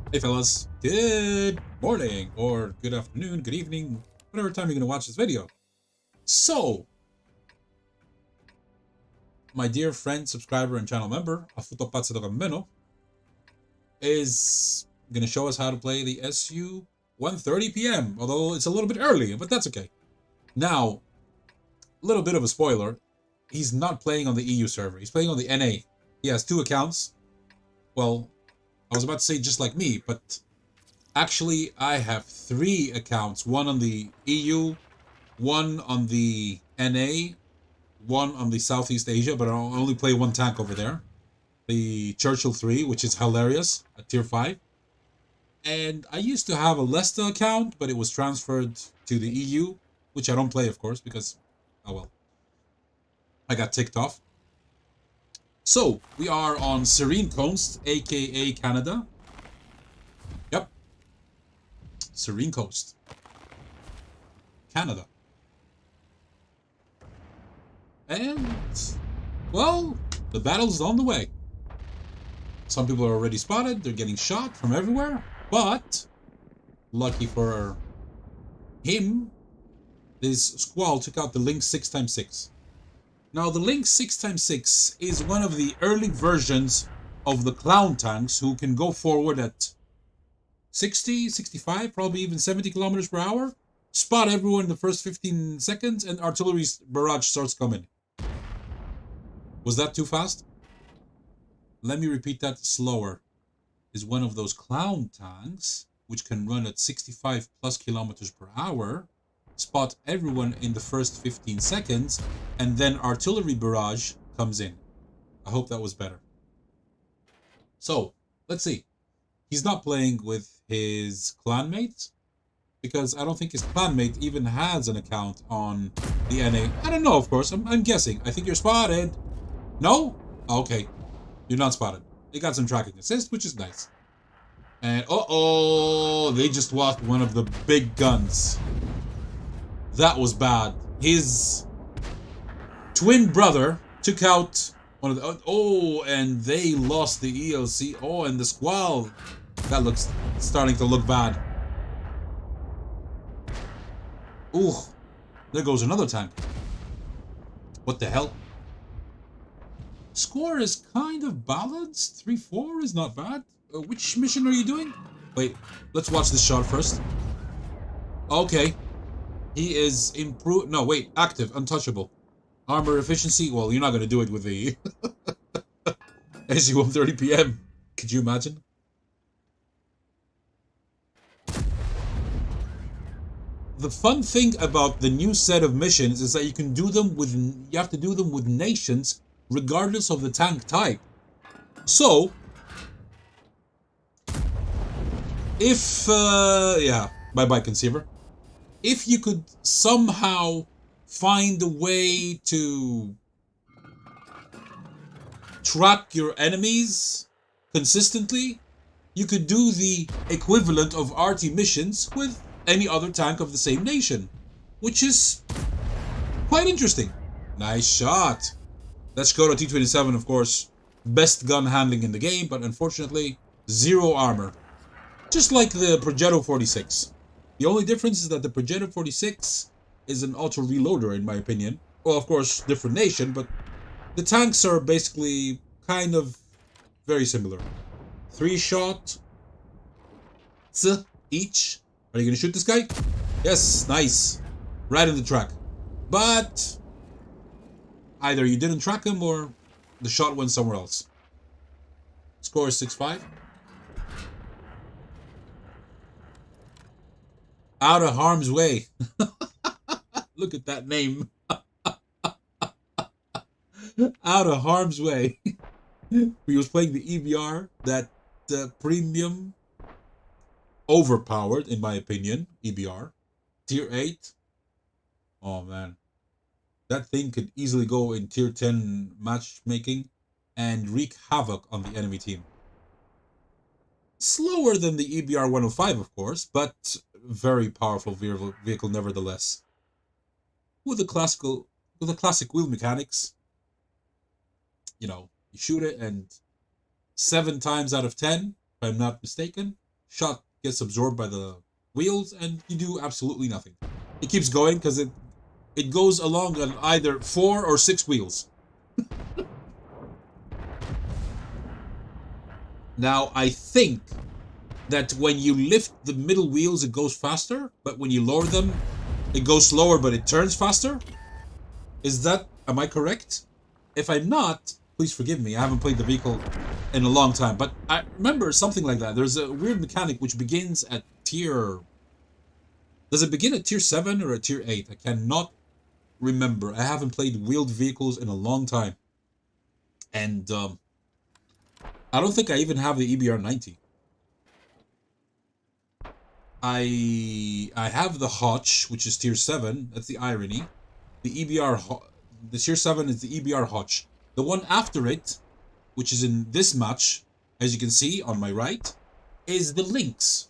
Hey fellas, good morning, or good afternoon, good evening, whatever time you're going to watch this video. So, my dear friend, subscriber, and channel member, Afuto Meno, is going to show us how to play the SU 1:30 p.m., although it's a little bit early, but that's okay. Now, a little bit of a spoiler, he's not playing on the EU server, he's playing on the NA. He has two accounts. Well, I was about to say just like me, but actually I have three accounts, one on the EU, one on the NA, one on the Southeast Asia, but I'll only play one tank over there. The Churchill 3, which is hilarious, at tier 5. And I used to have a Leicester account, but it was transferred to the EU, which I don't play, of course, because, oh well, I got ticked off. So, we are on Serene Coast, aka Canada. Yep, Serene Coast, Canada. And, well, the battle's on the way. Some people are already spotted, they're getting shot from everywhere, but lucky for him, this Squall took out the Lynx 6x6. Now, the Lynx 6x6 is one of the early versions of the Clown tanks who can go forward at 60, 65, probably even 70 kilometers per hour, spot everyone in the first 15 seconds, and artillery barrage starts coming. Was that too fast? Let me repeat that slower. Is one of those Clown tanks, which can run at 65 plus kilometers per hour, spot everyone in the first 15 seconds, and then artillery barrage comes in. I hope that was better. So, let's see. He's not playing with his clanmate, because I don't think his clanmate even has an account on the NA. I don't know, of course. I'm guessing. I think you're spotted. No? Okay. You're not spotted. They got some tracking assist, which is nice. And uh-oh, they just lost one of the big guns. That was bad. His twin brother took out one of the... Oh, and they lost the ELC. Oh, and the Squall. That looks starting to look bad. Ooh, there goes another tank. What the hell? Score is kind of balanced. 3-4 is not bad. Which mission are you doing? Wait, let's watch this shot first. Okay. He is improved. No, wait. Active. Untouchable. Armor efficiency. Well, you're not going to do it with the SU 1:30 p.m. Could you imagine? The fun thing about the new set of missions is that you can do them with... You have to do them with nations regardless of the tank type. So, if... yeah. Bye-bye, Conceiver. If you could somehow find a way to track your enemies consistently, you could do the equivalent of RT missions with any other tank of the same nation, which is quite interesting. Nice shot. Let's go to T-27, of course. Best gun handling in the game, but unfortunately, zero armor. Just like the Progetto 46. The only difference is that the Progetto 46 is an auto-reloader, in my opinion. Well, of course, different nation, but the tanks are basically kind of very similar. 3-shot each. Are you going to shoot this guy? Yes, nice. Right in the track. But either you didn't track him or the shot went somewhere else. Score is 6-5. Out of harm's way. Look at that name. Out of harm's way. He was playing the EBR, that premium, overpowered, in my opinion, EBR. Tier 8. Oh, man. That thing could easily go in Tier 10 matchmaking and wreak havoc on the enemy team. Slower than the EBR 105, of course, but very powerful vehicle nevertheless. With the classic wheel mechanics. You know, you shoot it and 7 times out of 10, if I'm not mistaken, shot gets absorbed by the wheels, and you do absolutely nothing. It keeps going because it goes along on either 4 or 6 wheels. Now, I think that when you lift the middle wheels, it goes faster, but when you lower them, it goes slower, but it turns faster. Am I correct? If I'm not, please forgive me. I haven't played the vehicle in a long time, but I remember something like that. There's a weird mechanic which begins at tier... Does it begin at tier 7 or at tier 8? I cannot remember. I haven't played wheeled vehicles in a long time. And I don't think I even have the EBR 90. I have the Hotch, which is tier 7. That's the irony. The the tier 7 is the EBR Hotch. The one after it, which is in this match, as you can see on my right, is the Lynx.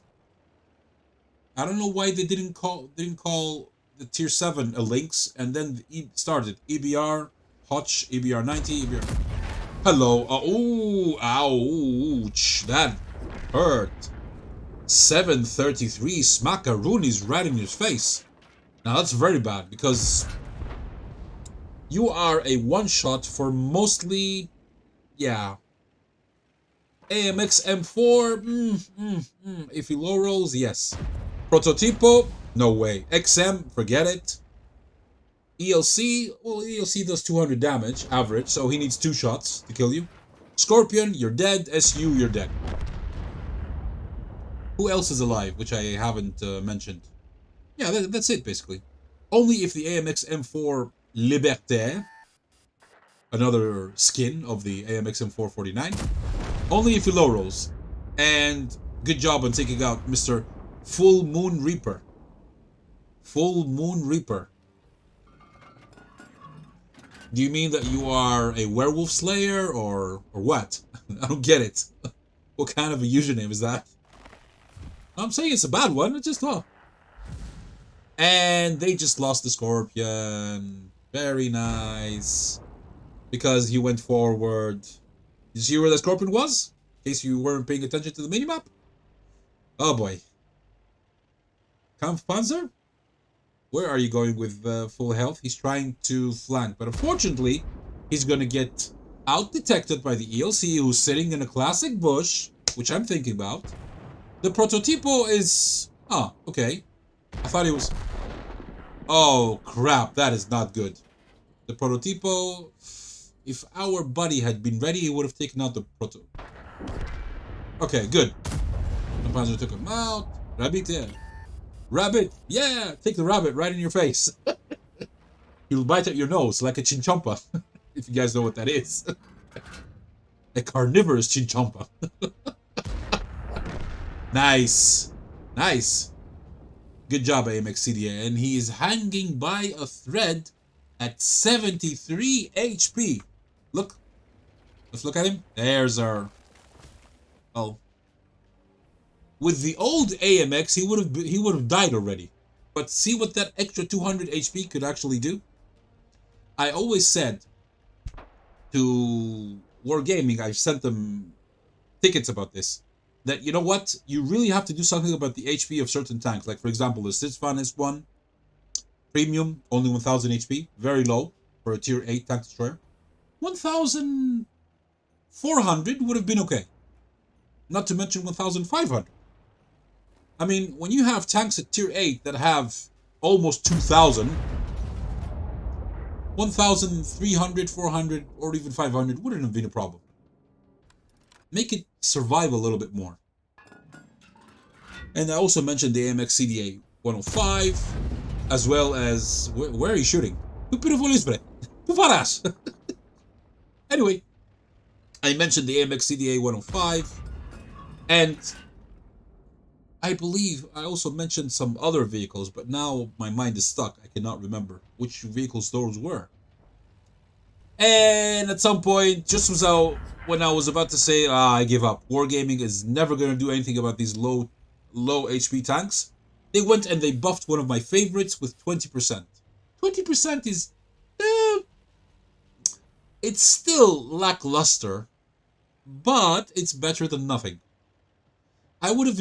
I don't know why they didn't call the tier 7 a Lynx, and then started EBR Hotch, EBR 90, EBR. Hello. Oh, ouch, that hurt. 733 smackaroonies right in his face. Now that's very bad because you are a one-shot for mostly, yeah, AMX M4, if he low rolls, yes. Prototipo, no way. XM, forget it. ELC, well, ELC does 200 damage, average, so he needs 2 shots to kill you. Scorpion, you're dead. SU, you're dead. Who else is alive, which I haven't mentioned? Yeah, that's it, basically. Only if the AMX M4 Liberté, another skin of the AMX M4 49, only if he low rolls. And good job on taking out Mr. Full Moon Reaper. Full Moon Reaper. Do you mean that you are a werewolf slayer or what? I don't get it. What kind of a username is that? I'm saying it's a bad one. It's just And they just lost the Scorpion. Very nice. Because he went forward. Did you see where the Scorpion was? In case you weren't paying attention to the minimap. Oh boy. Kampfpanzer? Where are you going with full health? He's trying to flank. But unfortunately, he's going to get out-detected by the ELC who's sitting in a classic bush, which I'm thinking about. The Prototipo is... Oh, okay. I thought he was... Oh, crap. That is not good. The Prototipo... If our buddy had been ready, he would have taken out the Proto... Okay, good. The Panzer took him out. Rabbit, yeah. Rabbit, yeah! Take the rabbit right in your face. He'll bite at your nose like a chinchompa. If you guys know what that is. A carnivorous chinchompa. Nice. Nice. Good job, AMX CDA. And he is hanging by a thread at 73 HP. Look. Let's look at him. There's our... Oh. With the old AMX, he would have died already. But see what that extra 200 HP could actually do? I always said to Wargaming, I've sent them tickets about this, that you know what? You really have to do something about the HP of certain tanks. Like, for example, the Sitzvan is one. Premium, only 1000 HP. Very low for a tier 8 tank destroyer. 1400 would have been okay. Not to mention 1500. I mean, when you have tanks at tier 8 that have almost 2000, 1300, 400, or even 500 wouldn't have been a problem. Make it survive a little bit more. And I also mentioned the AMX CDA 105, as well as... Where are you shooting? Tu pirvolisbre. Tu varas. Anyway, I mentioned the AMX CDA 105, and I believe I also mentioned some other vehicles, but now my mind is stuck. I cannot remember which vehicles those were. And at some point, just when I was about to say, I give up. Wargaming is never going to do anything about these low HP tanks. They went and they buffed one of my favorites with 20%. 20% is... it's still lackluster, but it's better than nothing. I would have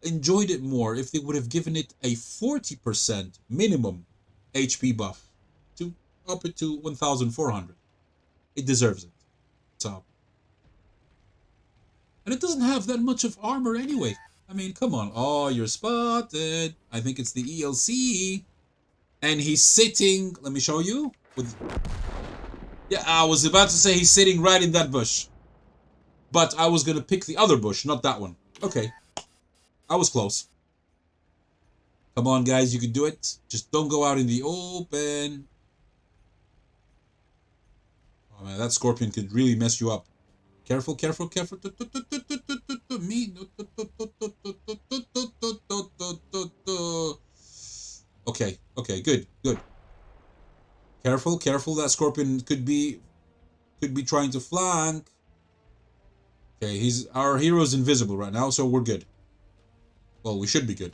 enjoyed it more if they would have given it a 40% minimum HP buff to up it to 1,400. It deserves it. So, and it doesn't have that much of armor anyway. I mean, come on. Oh, you're spotted. I think it's the ELC. And he's sitting, let me show you. Yeah, I was about to say he's sitting right in that bush. But I was going to pick the other bush, not that one. Okay. I was close. Come on, guys, you can do it. Just don't go out in the open. Oh, man, that scorpion could really mess you up. Careful, careful, careful. Me. Okay, okay, good, good. Careful, careful. That scorpion could be trying to flank. Okay, our hero's invisible right now, so we're good. Well, we should be good.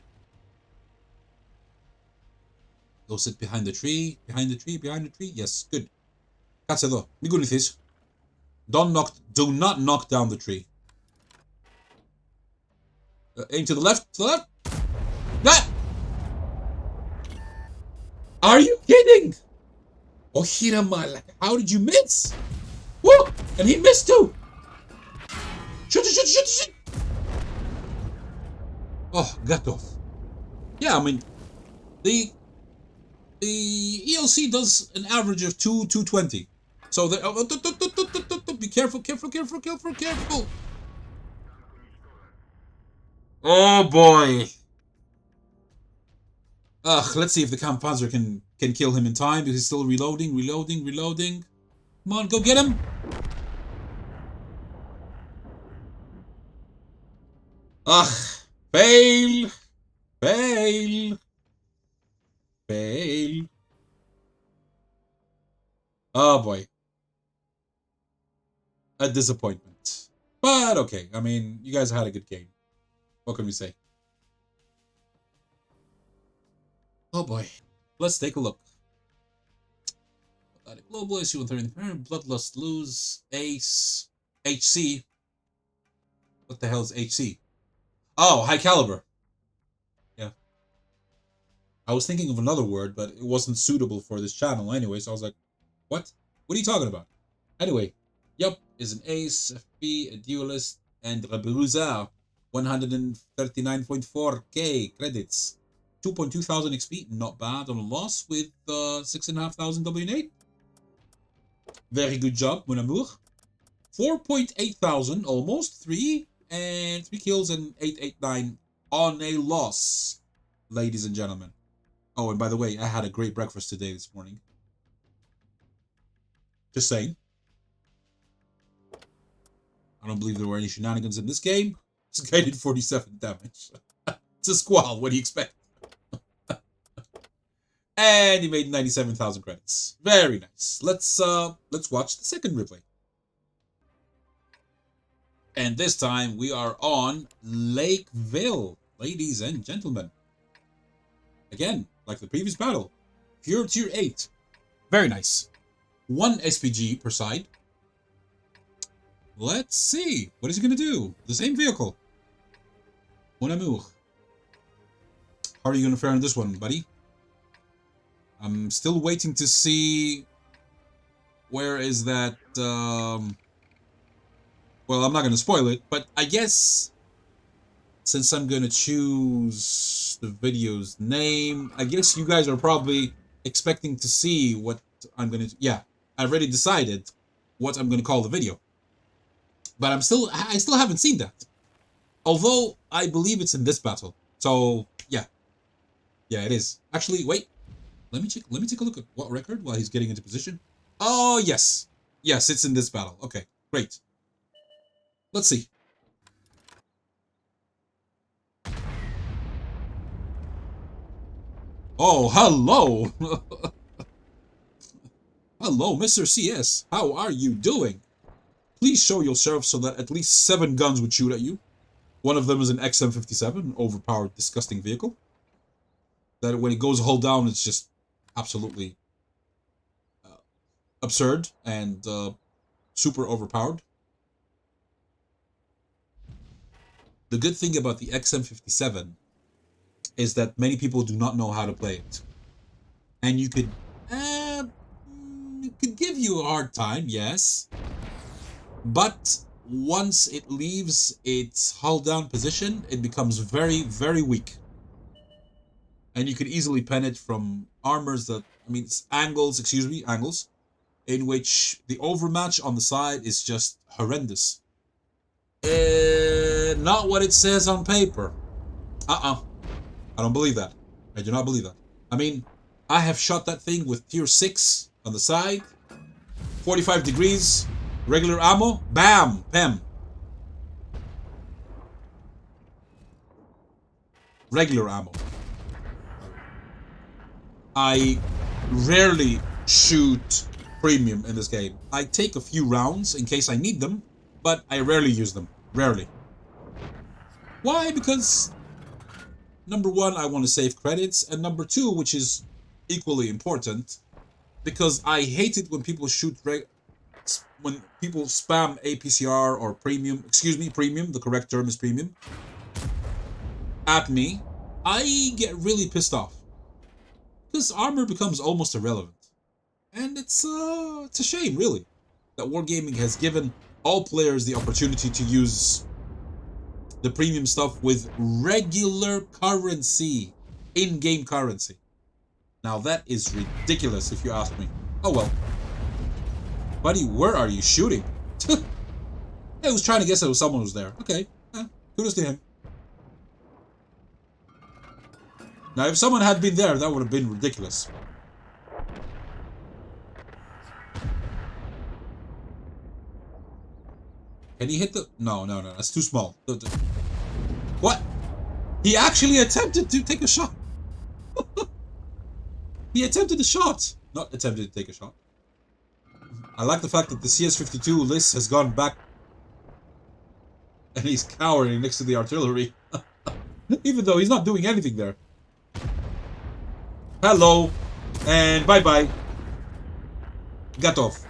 Go sit behind the tree, behind the tree, behind the tree. Yes, good. Kάτσε εδώ. Μην κουνηθείς. Do not knock down the tree. Aim to the left, to the left. Ah! Are you kidding? Oh, Hiramala, how did you miss? Whoa! And he missed too! Shoot, shoot, shoot, shoot! Oh, got off. Yeah, I mean, the ELC does an average of 220. So be careful, careful, careful, careful, careful. Oh boy. Let's see if the Kampfpanzer can kill him in time because he's still reloading, reloading, reloading. Come on, go get him. Fail. Fail. Fail. Oh boy. A disappointment. But okay, I mean, you guys had a good game. What can we say? Oh boy. Let's take a look. Global issue 130. Bloodlust lose. Ace. HC. What the hell is HC? Oh, high caliber. Yeah. I was thinking of another word, but it wasn't suitable for this channel anyway, so I was like, what? What are you talking about? Anyway, Yup is an ace, FP, a duelist, and a bruiser. 139.4k credits. 2.2 thousand XP, not bad on a loss with 6,500 WN8. Very good job, mon amour. 4.8 thousand, almost 3, and 3 kills and 889 on a loss, ladies and gentlemen. Oh, and by the way, I had a great breakfast today this morning. Just saying. I don't believe there were any shenanigans in this game. This guy did 47 damage. It's a squall, what do you expect? And he made 97,000 credits. Very nice. Let's watch the second replay. And this time we are on Lakeville, ladies and gentlemen. Again, like the previous battle. Pure tier 8. Very nice. 1 SPG per side. Let's see. What is he going to do? The same vehicle. Mon amour. How are you going to fare on this one, buddy? I'm still waiting to see... Where is that... Well, I'm not going to spoil it, but I guess... Since I'm going to choose the video's name, I guess you guys are probably expecting to see what I'm going to... Yeah, I've already decided what I'm going to call the video. But I still haven't seen that. Although, I believe it's in this battle. So, yeah. Yeah, it is. Actually, wait. Let me take a look at WoT record while he's getting into position. Oh, yes. Yes, it's in this battle. Okay, great. Let's see. Oh, hello. Hello, Mr. CS. How are you doing? Please show yourself so that at least 7 guns would shoot at you. One of them is an XM57, an overpowered, disgusting vehicle. That when it goes hull down, it's just absolutely absurd and super overpowered. The good thing about the XM57 is that many people do not know how to play it. And it could give you a hard time, yes. But once it leaves its hull down position, it becomes very, very weak. And you could easily pen it from armors angles, in which the overmatch on the side is just horrendous. Not what it says on paper. I don't believe that. I do not believe that. I mean, I have shot that thing with tier 6 on the side, 45 degrees, regular ammo, bam, pem. Regular ammo. I rarely shoot premium in this game. I take a few rounds in case I need them, but I rarely use them. Rarely. Why? Because number one, I want to save credits, and number two, which is equally important, because I hate it when people when people spam APCR or premium, premium, the correct term is premium, at me. I get really pissed off. Because armor becomes almost irrelevant. And it's a shame, really, that Wargaming has given all players the opportunity to use the premium stuff with regular currency, in-game currency. Now that is ridiculous if you ask me. Oh well. Buddy, where are you shooting? I was trying to guess that was someone who was there. Okay, kudos to him. Now if someone had been there, that would have been ridiculous. Can he hit the... No, that's too small. What? He actually attempted to take a shot. He attempted a shot. Not attempted to take a shot. I like the fact that the CS52 list has gone back and he's cowering next to the artillery. Even though he's not doing anything there. Hello. And bye-bye. Got off.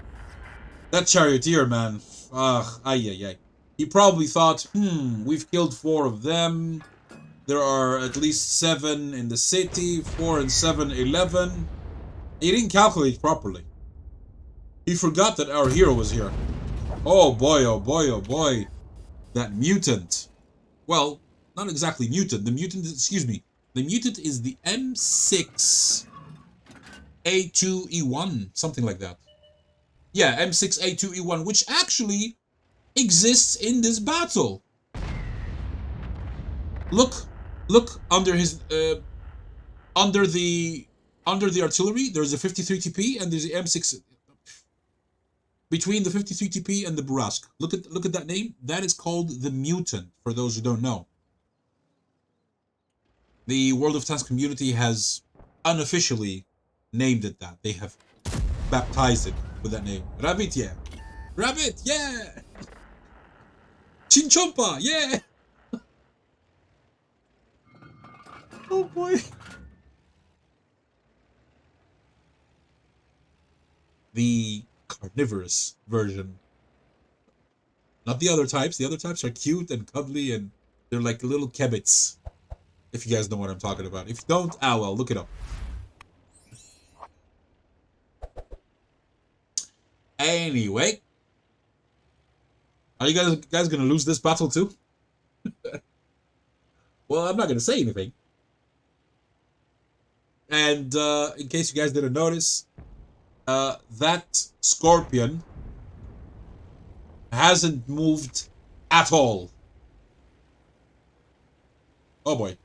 That charioteer, man. Ay. He probably thought, we've killed 4 of them. There are at least 7 in the city. 4 and 7, 11. He didn't calculate properly. He forgot that our hero was here. Oh boy, oh boy, oh boy. That mutant. Well, not exactly mutant. The mutant, the mutant is the M6A2E1. Something like that. Yeah, M6A2E1, which actually exists in this battle. Look under his under the artillery. There's a 53 TP and there's the M6 between the 53 TP and the Burask. Look at that name. That is called the Mutant. For those who don't know, the World of Tanks community has unofficially named it that. They have baptized it with that name. Rabbit, yeah. Rabbit, yeah. Chinchompa, yeah. Oh boy. The carnivorous version. Not the other types. The other types are cute and cuddly and they're like little kebits. If you guys know what I'm talking about. If you don't, well, look it up. Anyway. Are you guys gonna lose this battle too? Well, I'm not gonna say anything. And in case you guys didn't notice, that Scorpion hasn't moved at all. Oh boy.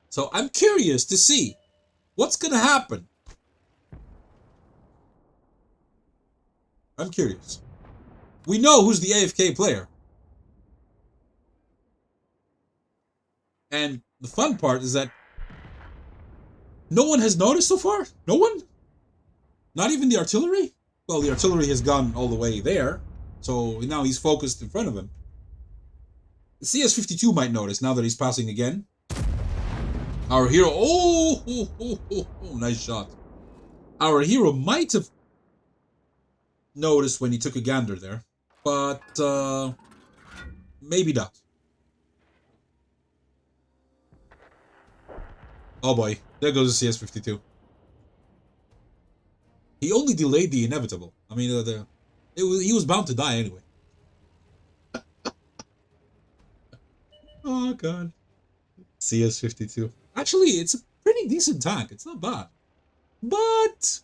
So I'm curious to see what's gonna happen. I'm curious. We know who's the AFK player. And the fun part is that no one has noticed so far. No one? Not even the artillery? Well, the artillery has gone all the way there. So now he's focused in front of him. The CS52 might notice now that he's passing again. Our hero... Oh, nice shot. Our hero might have noticed when he took a gander there. but maybe not. Oh boy, there goes the CS-52. He only delayed the inevitable. I mean, he was bound to die anyway. Oh god. CS-52. Actually, it's a pretty decent tank. It's not bad. But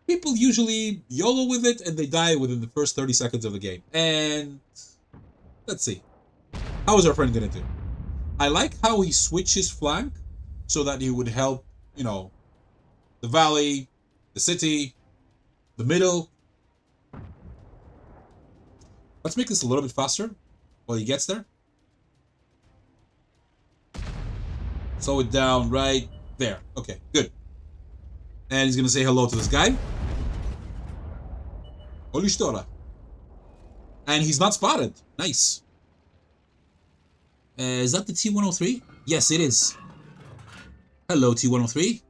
people usually YOLO with it and they die within the first 30 seconds of the game. And let's see. How is our friend gonna do? I like how he switches flank so that he would help, you know, the valley, the city, the middle. Let's make this a little bit faster while he gets there. Slow it down right there. Okay, good. And he's gonna say hello to this guy. Holy Stora. And he's not spotted. Nice. Is that the T-103? Yes, it is. Hello, T-103.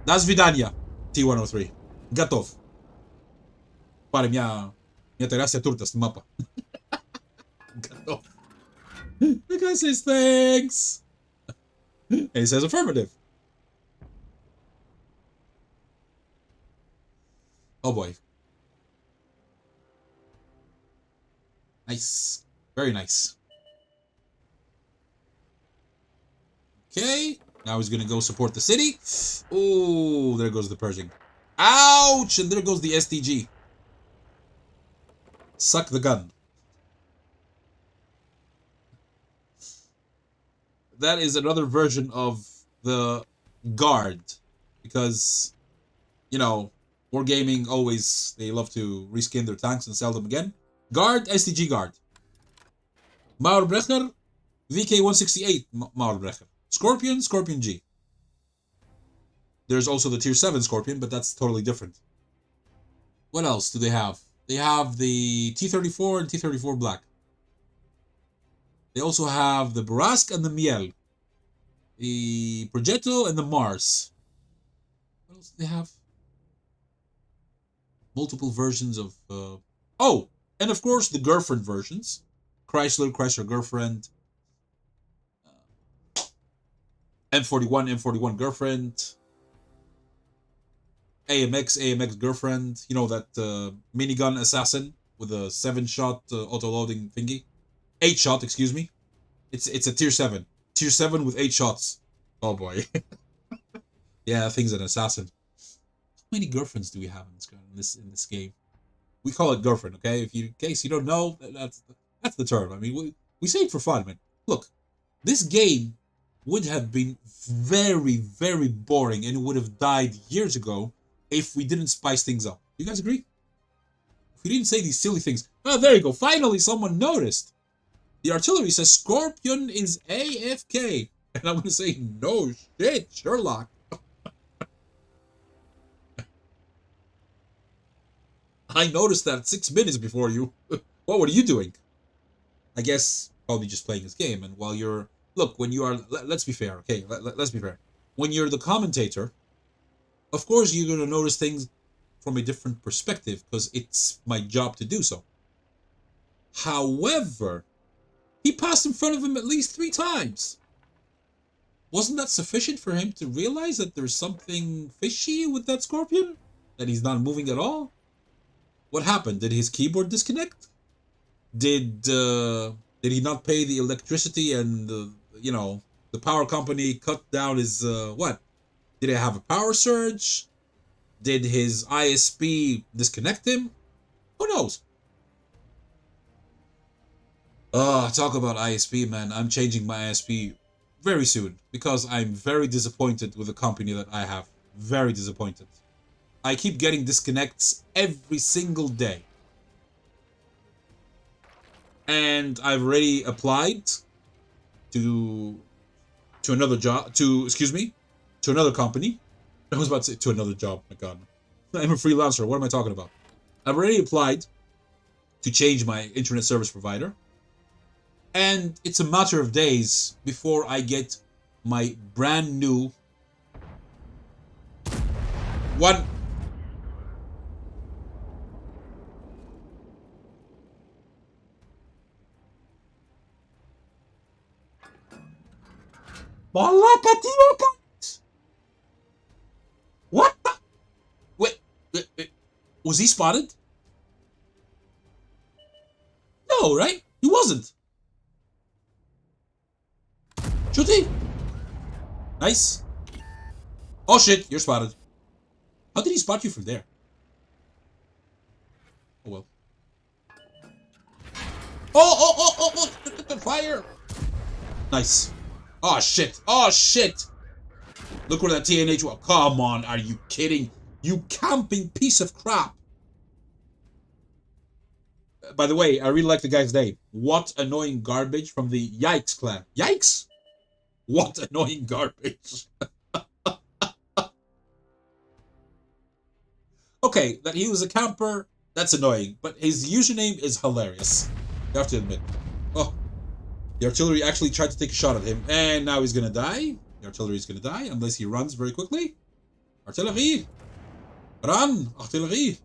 Das Vidania, T-103. Готов. Pare, mi-a tăiat turtă ăsta mapa. Готов. The guy says thanks. And he says affirmative. Oh boy. Nice. Very nice. Okay. Now he's gonna go support the city. Oh, there goes the Pershing. Ouch! And there goes the STG. Suck the gun. That is another version of the guard. Because, you know, Wargaming always, they love to reskin their tanks and sell them again. Guard, STG guard. Mauerbrecher, VK-168 Mauerbrecher. Scorpion, Scorpion G. There's also the Tier 7 Scorpion, but that's totally different. What else do they have? They have the T-34 and T-34 Black. They also have the Borask and the Miel. The Progetto and the Mars. What else do they have? Multiple versions of... Oh! And of course, the girlfriend versions. Chrysler girlfriend. M41 girlfriend. AMX girlfriend. You know, that minigun assassin with a 7-shot auto-loading thingy. 8-shot, excuse me. It's a tier 7. Tier 7 with 8 shots. Oh boy. Yeah, that thing's an assassin. How many girlfriends do we have in this game? We call it girlfriend, okay? In case you don't know, that's the term. I mean, we say it for fun, man. Look, this game would have been very, very boring and it would have died years ago if we didn't spice things up. You guys agree? If we didn't say these silly things. Oh, there you go. Finally, someone noticed. The artillery says Scorpion is AFK. And I'm going to say, no shit, Sherlock. I noticed that 6 minutes before you. What were you doing? I guess probably just playing this game. And while you're... Look, when you are... Let's be fair, okay? Let's be fair. When you're the commentator, of course you're going to notice things from a different perspective because it's my job to do so. However, he passed in front of him at least 3 times. Wasn't that sufficient for him to realize that there's something fishy with that Scorpion? That he's not moving at all? What happened? Did his keyboard disconnect? Did he not pay the electricity and you know, the power company cut down his what? Did it have a power surge? Did his ISP disconnect him? Who knows? Talk about ISP, man. I'm changing my ISP very soon because I'm very disappointed with the company that I have. Very disappointed. I keep getting disconnects every single day. And I've already applied to another job, to another company. I was about to say to another job, my god. I'm a freelancer, what am I talking about? I've already applied to change my internet service provider. And it's a matter of days before I get my brand new What the? Wait. Was he spotted? No, right? He wasn't. Should he? Nice. Oh shit, you're spotted. How did he spot you from there? Oh well. Oh! Fire! Nice. Oh shit. Oh shit. Look where that TNH was. Come on, are you kidding? You camping piece of crap. By the way, I really like the guy's name. What annoying garbage from the Yikes clan. Yikes? What annoying garbage. Okay, that he was a camper, that's annoying, but his username is hilarious. You have to admit. Oh, the artillery actually tried to take a shot at him, and now he's gonna die. The artillery is gonna die unless he runs very quickly. Artillery! Run! Artillery!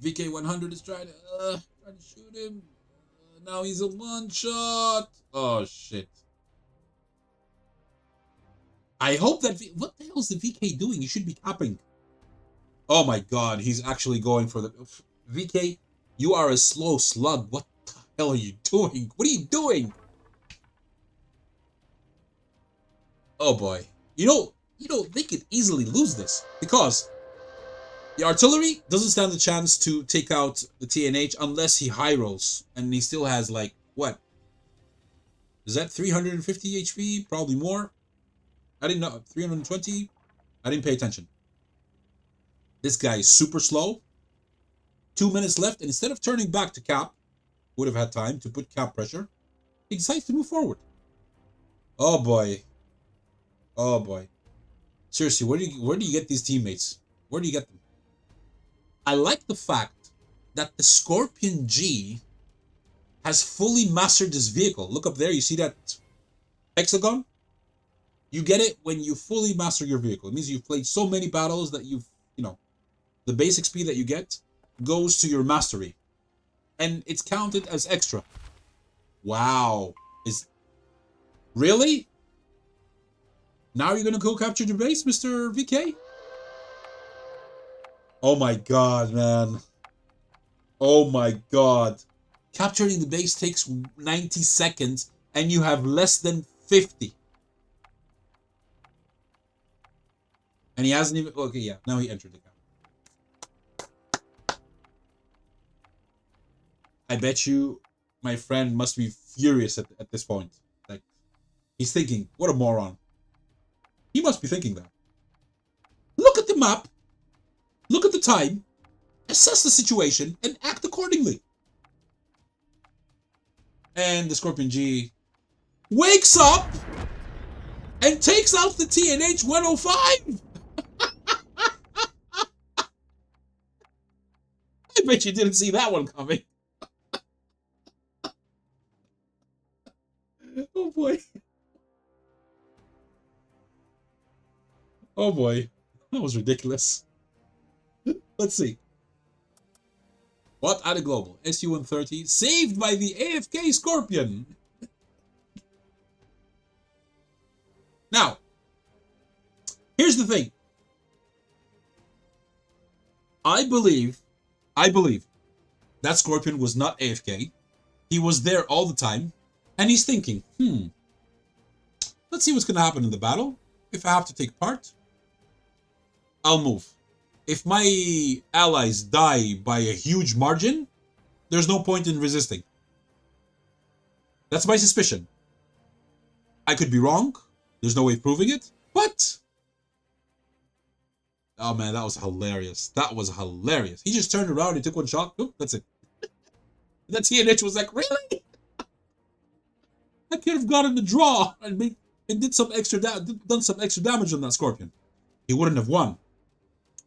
VK100 is trying to shoot him. Now he's a one shot. Oh shit. I hope that what the hell is the VK doing? He should be capping. Oh my god, he's actually going for the VK. You are a slow slug. What the hell are you doing? What are you doing? Oh boy. You know, they could easily lose this because the artillery doesn't stand a chance to take out the TNH unless he high rolls, and he still has like what? Is that 350 HP? Probably more. I didn't know. 320. I didn't pay attention. This guy is super slow. 2 minutes left, and instead of turning back to cap, would have had time to put cap pressure. He decides to move forward. Oh boy. Oh boy. Seriously, where do you get these teammates? Where do you get them? I like the fact that the Scorpion G has fully mastered this vehicle. Look up there, you see that hexagon? You get it when you fully master your vehicle. It means you've played so many battles that the basic speed that you get goes to your mastery. And it's counted as extra. Wow. Really? Now you're gonna go capture the base, Mr. VK? Oh my god, man. Oh my god. Capturing the base takes 90 seconds and you have less than 50. And he hasn't even... Okay, yeah. Now he entered the cap. I bet you my friend must be furious at this point. Like, he's thinking, what a moron. He must be thinking that. Look at the map. Look at the time. Assess the situation and act accordingly. And the Scorpion G wakes up and takes out the TNH 105. I bet you didn't see that one coming. Oh boy. Oh boy. That was ridiculous. Let's see. What at a global? SU-130 saved by the AFK Scorpion. Now, here's the thing. I believe that Scorpion was not AFK. He was there all the time. And he's thinking, let's see what's going to happen in the battle. If I have to take part, I'll move. If my allies die by a huge margin, there's no point in resisting. That's my suspicion. I could be wrong. There's no way of proving it. But... oh man, that was hilarious. That was hilarious. He just turned around, he took one shot. Oop, that's it. That TNH was like, really? I could have gotten the draw and did some extra done some extra damage on that Scorpion. He wouldn't have won.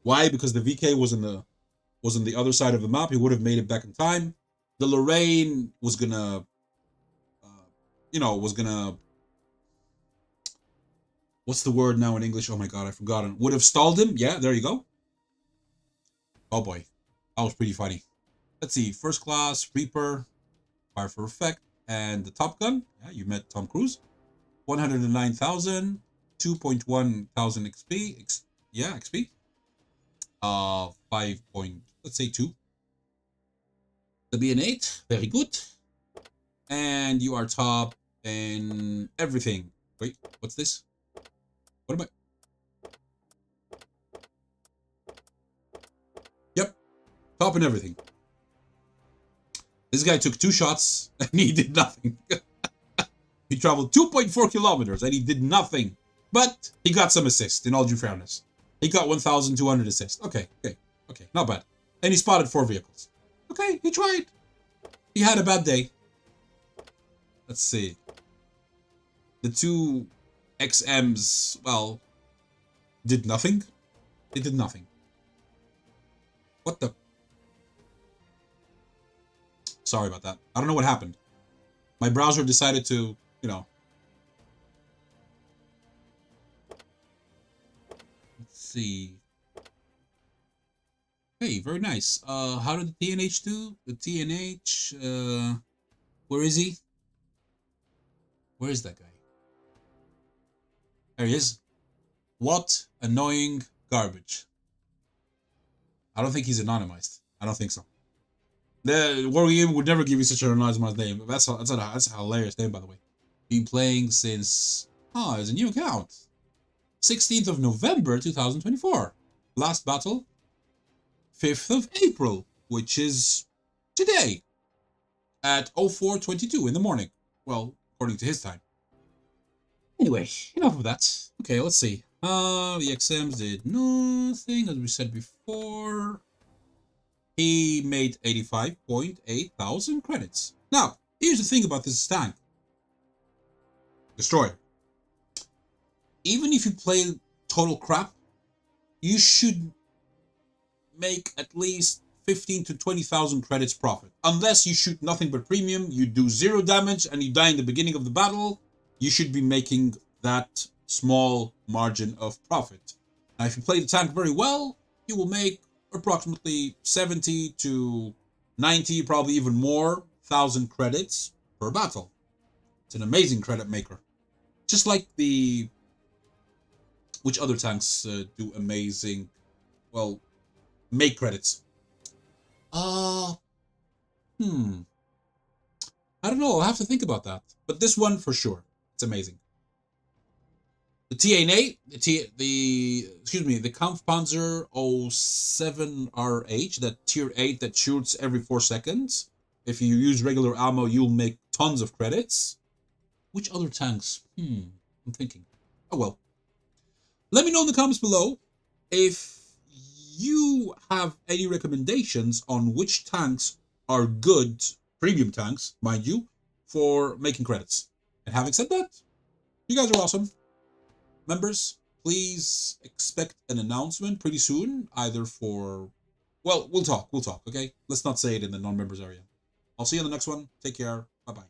Why? Because the VK was on the other side of the map. He would have made it back in time. The Lorraine was gonna, what's the word now in English? Oh my god, I've forgotten. Would have stalled him. Yeah, there you go. Oh boy, that was pretty funny. Let's see. First class, Reaper, Fire for Effect, and the Top Gun. Yeah, you met Tom Cruise. 109,000, 2.1 thousand XP. Yeah, XP. 5 point, let's say 2. To be an 8, very good. And you are top in everything. Wait, what's this? What am I? Yep, top in everything. This guy took 2 shots and he did nothing. He traveled 2.4 kilometers and he did nothing. But he got some assists, in all due fairness. He got 1,200 assists. Okay, not bad. And he spotted 4 vehicles. Okay, he tried. He had a bad day. Let's see. The 2 XMs, well, did nothing. They did nothing. What the? Sorry about that. I don't know what happened. My browser decided to, you know. Let's see. Hey, very nice. How did the TNH do? The TNH, where is he? Where is that guy? There he is. What annoying garbage. I don't think he's anonymized. I don't think so. The Wargame would never give you such an anonymized name. That's a hilarious name, by the way. Been playing since... Oh, it's a new account. 16th of November, 2024. Last battle, 5th of April, which is today. At 04:22 in the morning. Well, according to his time. Anyway, enough of that. Okay, let's see. The XMs did nothing, as we said before. He made 85.8 thousand credits. Now, here's the thing about this tank. Destroyer. Even if you play total crap, you should make at least 15 to 20,000 credits profit. Unless you shoot nothing but premium, you do 0 damage, and you die in the beginning of the battle, you should be making that small margin of profit. Now, if you play the tank very well, you will make approximately 70 to 90, probably even more, thousand credits per battle. It's an amazing credit maker. Just like the... Which other tanks do amazing... Well, make credits? I don't know, I'll have to think about that. But this one, for sure. It's amazing. The TNA, the Kampfpanzer 07RH, that tier 8 that shoots every 4 seconds. If you use regular ammo, you'll make tons of credits. Which other tanks? I'm thinking. Oh well. Let me know in the comments below if you have any recommendations on which tanks are good, premium tanks, mind you, for making credits. And having said that, you guys are awesome. Members, please expect an announcement pretty soon, either for... Well, we'll talk, okay? Let's not say it in the non-members area. I'll see you in the next one. Take care. Bye-bye.